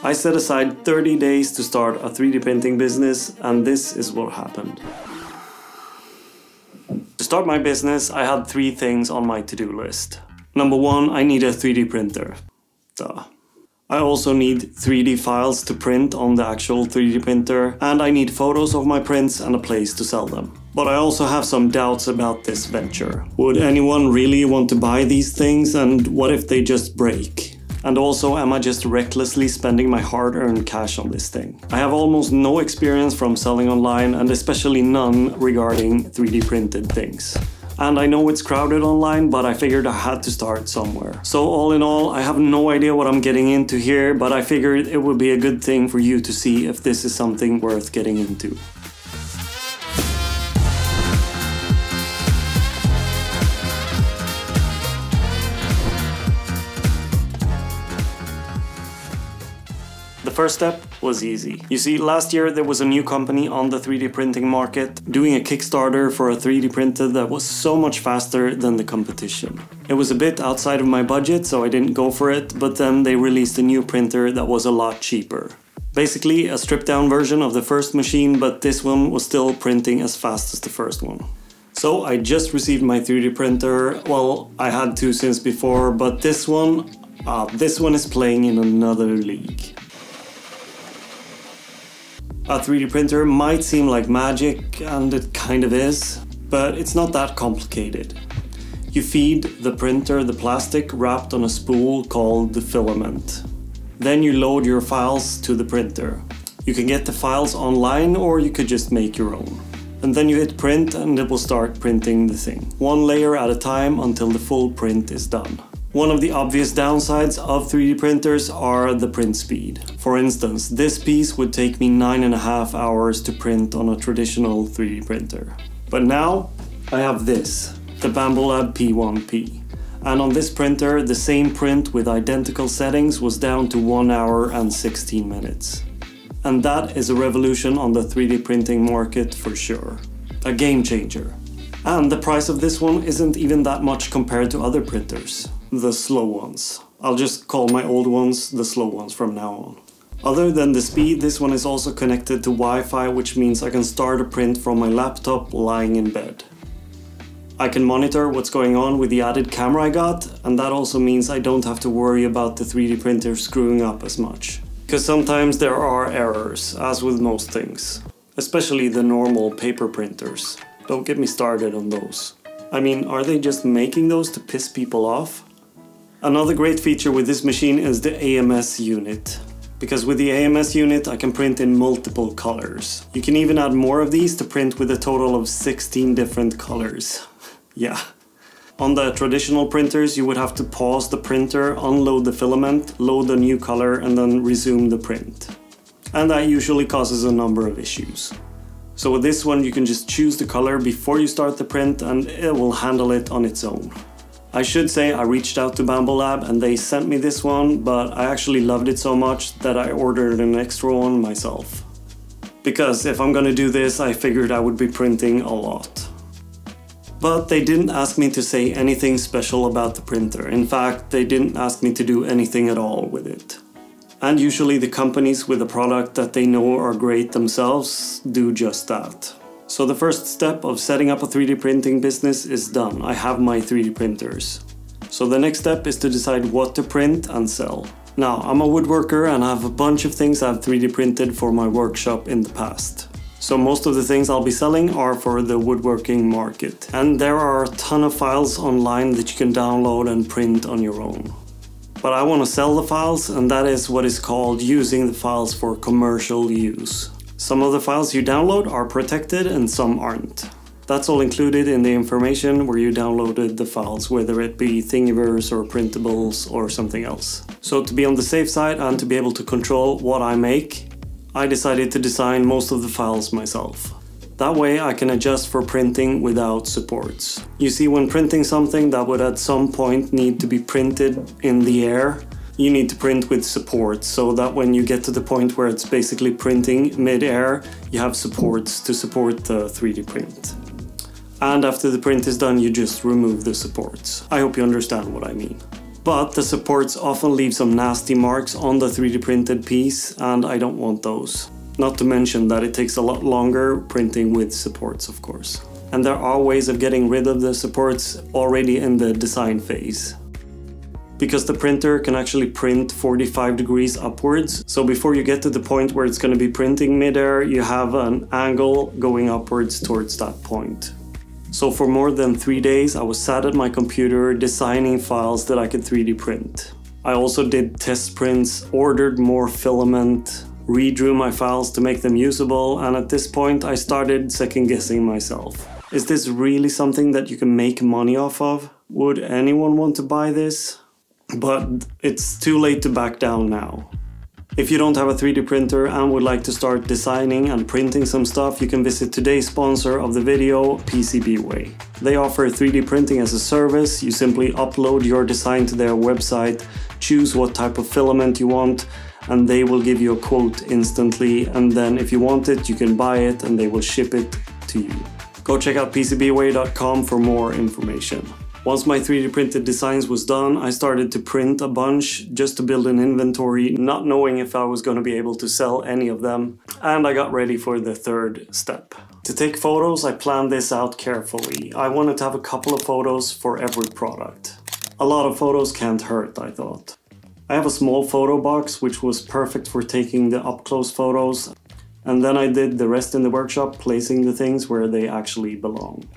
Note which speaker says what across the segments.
Speaker 1: I set aside 30 days to start a 3D printing business, and this is what happened. To start my business, I had 3 things on my to-do list. Number 1, I need a 3D printer. Duh. I also need 3D files to print on the actual 3D printer, and I need photos of my prints and a place to sell them. But I also have some doubts about this venture. Would anyone really want to buy these things, and what if they just break? And also, am I just recklessly spending my hard-earned cash on this thing? I have almost no experience from selling online, and especially none regarding 3D printed things. And I know it's crowded online, but I figured I had to start somewhere. So all in all, I have no idea what I'm getting into here, but I figured it would be a good thing for you to see if this is something worth getting into. The first step was easy. You see, last year there was a new company on the 3D printing market doing a Kickstarter for a 3D printer that was so much faster than the competition. It was a bit outside of my budget, so I didn't go for it, but then they released a new printer that was a lot cheaper. Basically a stripped down version of the first machine, but this one was still printing as fast as the first one. So I just received my 3D printer. Well, I had to since before, but this one is playing in another league. A 3D printer might seem like magic, and it kind of is, but it's not that complicated. You feed the printer the plastic wrapped on a spool called the filament. Then you load your files to the printer. You can get the files online, or you could just make your own. And then you hit print and it will start printing the thing, one layer at a time until the full print is done. One of the obvious downsides of 3D printers are the print speed. For instance, this piece would take me 9.5 hours to print on a traditional 3D printer. But now I have this, the Bambolab P1P. And on this printer, the same print with identical settings was down to 1 hour and 16 minutes. And that is a revolution on the 3D printing market for sure. A game changer. And the price of this one isn't even that much compared to other printers. The slow ones. I'll just call my old ones the slow ones from now on. Other than the speed, this one is also connected to Wi-Fi, which means I can start a print from my laptop lying in bed. I can monitor what's going on with the added camera I got, and that also means I don't have to worry about the 3D printer screwing up as much. Because sometimes there are errors, as with most things. Especially the normal paper printers. Don't get me started on those. I mean, are they just making those to piss people off? Another great feature with this machine is the AMS unit. Because with the AMS unit I can print in multiple colors. You can even add more of these to print with a total of 16 different colors. Yeah. On the traditional printers you would have to pause the printer, unload the filament, load a new color and then resume the print. And that usually causes a number of issues. So with this one you can just choose the color before you start the print and it will handle it on its own. I should say I reached out to Bambolab and they sent me this one, but I actually loved it so much that I ordered an extra one myself. Because if I'm gonna do this, I figured I would be printing a lot. But they didn't ask me to say anything special about the printer. In fact, they didn't ask me to do anything at all with it. And usually the companies with a product that they know are great themselves do just that. So the first step of setting up a 3D printing business is done. I have my 3D printers. So the next step is to decide what to print and sell. Now, I'm a woodworker and I have a bunch of things I've 3D printed for my workshop in the past. So most of the things I'll be selling are for the woodworking market. And there are a ton of files online that you can download and print on your own. But I want to sell the files, and that is what is called using the files for commercial use. Some of the files you download are protected and some aren't. That's all included in the information where you downloaded the files, whether it be Thingiverse or printables or something else. So to be on the safe side and to be able to control what I make, I decided to design most of the files myself. That way I can adjust for printing without supports. You see, when printing something that would at some point need to be printed in the air, you need to print with supports, so that when you get to the point where it's basically printing mid-air, you have supports to support the 3D print. And after the print is done, you just remove the supports. I hope you understand what I mean. But the supports often leave some nasty marks on the 3D printed piece, and I don't want those. Not to mention that it takes a lot longer printing with supports, of course. And there are ways of getting rid of the supports already in the design phase. Because the printer can actually print 45 degrees upwards, so before you get to the point where it's going to be printing midair, you have an angle going upwards towards that point. So for more than 3 days I was sat at my computer designing files that I could 3D print. I also did test prints, ordered more filament, redrew my files to make them usable, and at this point I started second guessing myself. Is this really something that you can make money off of? Would anyone want to buy this? But it's too late to back down now. If you don't have a 3D printer and would like to start designing and printing some stuff, you can visit today's sponsor of the video, PCBWay. They offer 3D printing as a service. You simply upload your design to their website, choose what type of filament you want, and they will give you a quote instantly, and then if you want it, you can buy it and they will ship it to you. Go check out PCBWay.com for more information. Once my 3D printed designs was done, I started to print a bunch just to build an inventory, not knowing if I was going to be able to sell any of them. And I got ready for the third step. To take photos, I planned this out carefully. I wanted to have a couple of photos for every product. A lot of photos can't hurt, I thought. I have a small photo box, which was perfect for taking the up-close photos. And then I did the rest in the workshop, placing the things where they actually belong.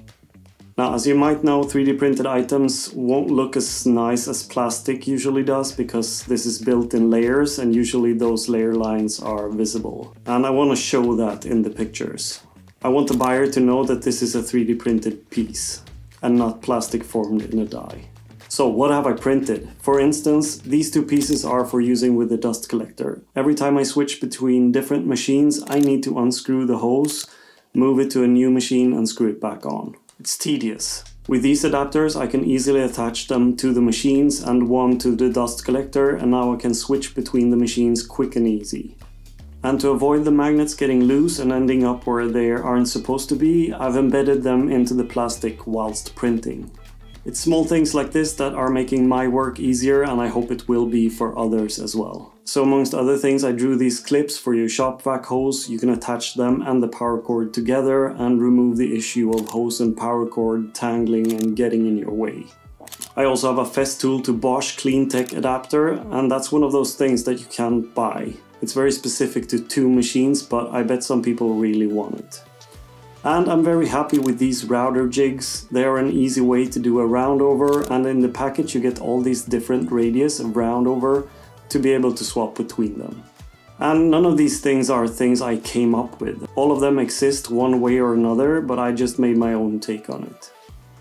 Speaker 1: Now, as you might know, 3D printed items won't look as nice as plastic usually does because this is built in layers and usually those layer lines are visible. And I want to show that in the pictures. I want the buyer to know that this is a 3D printed piece and not plastic formed in a die. So what have I printed? For instance, these two pieces are for using with the dust collector. Every time I switch between different machines, I need to unscrew the hose, move it to a new machine and screw it back on. It's tedious. With these adapters I can easily attach them to the machines and one to the dust collector, and now I can switch between the machines quick and easy. And to avoid the magnets getting loose and ending up where they aren't supposed to be, I've embedded them into the plastic whilst printing. It's small things like this that are making my work easier, and I hope it will be for others as well. So amongst other things, I drew these clips for your shop vac hose. You can attach them and the power cord together and remove the issue of hose and power cord tangling and getting in your way. I also have a Festool to Bosch CleanTech adapter, and that's one of those things that you can't buy. It's very specific to two machines, but I bet some people really want it. And I'm very happy with these router jigs. They are an easy way to do a roundover, and in the package you get all these different radius of roundover to be able to swap between them. And none of these things are things I came up with. All of them exist one way or another, but I just made my own take on it.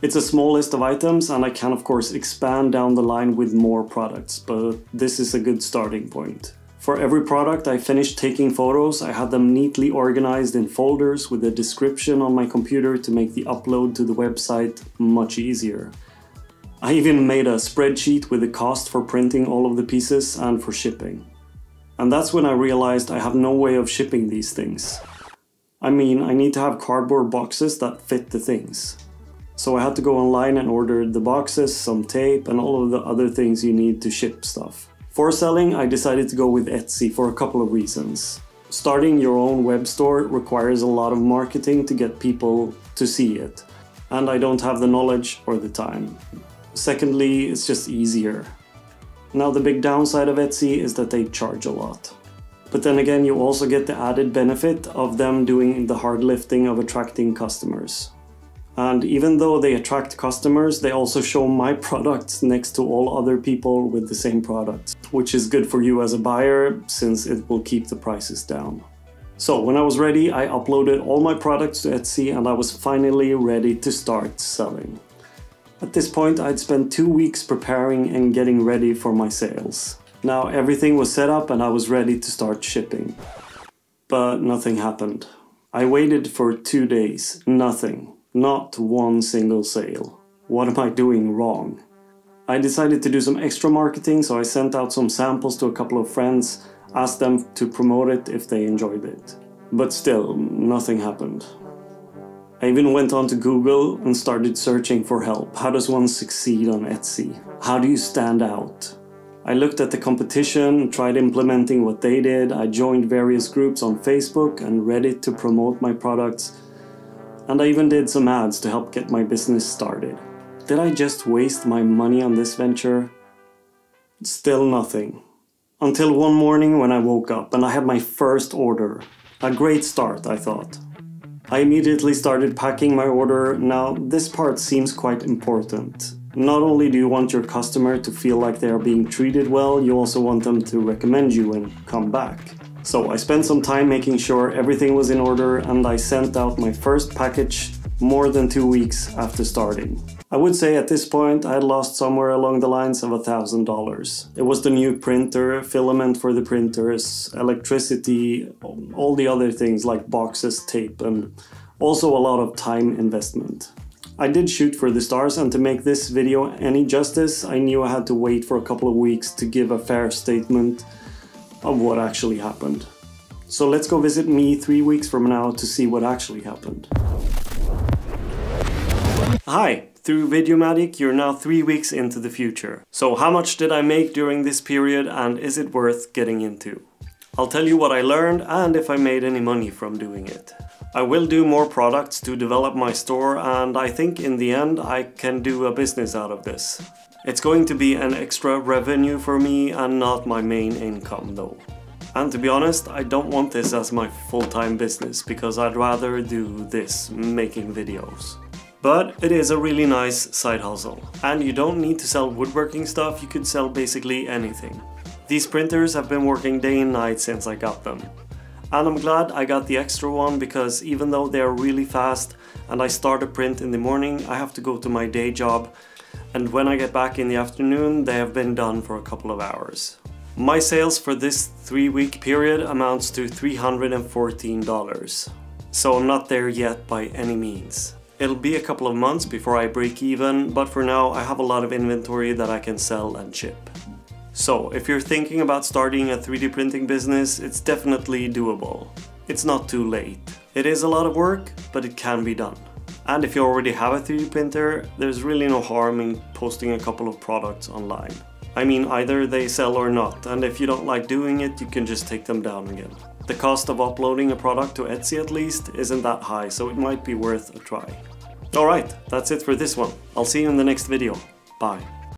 Speaker 1: It's a small list of items, and I can of course expand down the line with more products, but this is a good starting point. For every product I finished taking photos, I had them neatly organized in folders with a description on my computer to make the upload to the website much easier. I even made a spreadsheet with the cost for printing all of the pieces and for shipping. And that's when I realized I have no way of shipping these things. I mean, I need to have cardboard boxes that fit the things. So I had to go online and order the boxes, some tape, and all of the other things you need to ship stuff. For selling, I decided to go with Etsy for a couple of reasons. Starting your own web store requires a lot of marketing to get people to see it, and I don't have the knowledge or the time. Secondly, it's just easier. Now the big downside of Etsy is that they charge a lot. But then again, you also get the added benefit of them doing the hard lifting of attracting customers. And even though they attract customers, they also show my products next to all other people with the same products, which is good for you as a buyer since it will keep the prices down. So when I was ready, I uploaded all my products to Etsy and I was finally ready to start selling. At this point, I'd spent 2 weeks preparing and getting ready for my sales. Now everything was set up and I was ready to start shipping. But nothing happened. I waited for 2 days, nothing. Not one single sale. What am I doing wrong? I decided to do some extra marketing, so I sent out some samples to a couple of friends, asked them to promote it if they enjoyed it. But still, nothing happened. I even went on to Google and started searching for help. How does one succeed on Etsy? How do you stand out? I looked at the competition, tried implementing what they did. I joined various groups on Facebook and Reddit to promote my products. And I even did some ads to help get my business started. Did I just waste my money on this venture? Still nothing. Until one morning when I woke up and I had my first order. A great start, I thought. I immediately started packing my order. Now, this part seems quite important. Not only do you want your customer to feel like they are being treated well, you also want them to recommend you and come back. So I spent some time making sure everything was in order, and I sent out my first package more than 2 weeks after starting. I would say at this point I had lost somewhere along the lines of $1,000. It was the new printer, filament for the printers, electricity, all the other things like boxes, tape, and also a lot of time investment. I did shoot for the stars, and to make this video any justice, I knew I had to wait for a couple of weeks to give a fair statement of what actually happened. So let's go visit me 3 weeks from now to see what actually happened. Hi! Through Videomatic, you're now 3 weeks into the future. So how much did I make during this period, and is it worth getting into? I'll tell you what I learned and if I made any money from doing it. I will do more products to develop my store, and I think in the end I can do a business out of this. It's going to be an extra revenue for me and not my main income though. And to be honest, I don't want this as my full-time business because I'd rather do this, making videos. But it is a really nice side hustle. And you don't need to sell woodworking stuff, you could sell basically anything. These printers have been working day and night since I got them. And I'm glad I got the extra one because even though they are really fast and I start a print in the morning, I have to go to my day job. And when I get back in the afternoon, they have been done for a couple of hours. My sales for this 3-week period amounts to $314. So I'm not there yet by any means. It'll be a couple of months before I break even, but for now I have a lot of inventory that I can sell and ship. So if you're thinking about starting a 3D printing business, it's definitely doable. It's not too late. It is a lot of work, but it can be done. And if you already have a 3D printer, there's really no harm in posting a couple of products online. I mean, either they sell or not, and if you don't like doing it, you can just take them down again. The cost of uploading a product to Etsy at least isn't that high, so it might be worth a try. Alright, that's it for this one. I'll see you in the next video. Bye.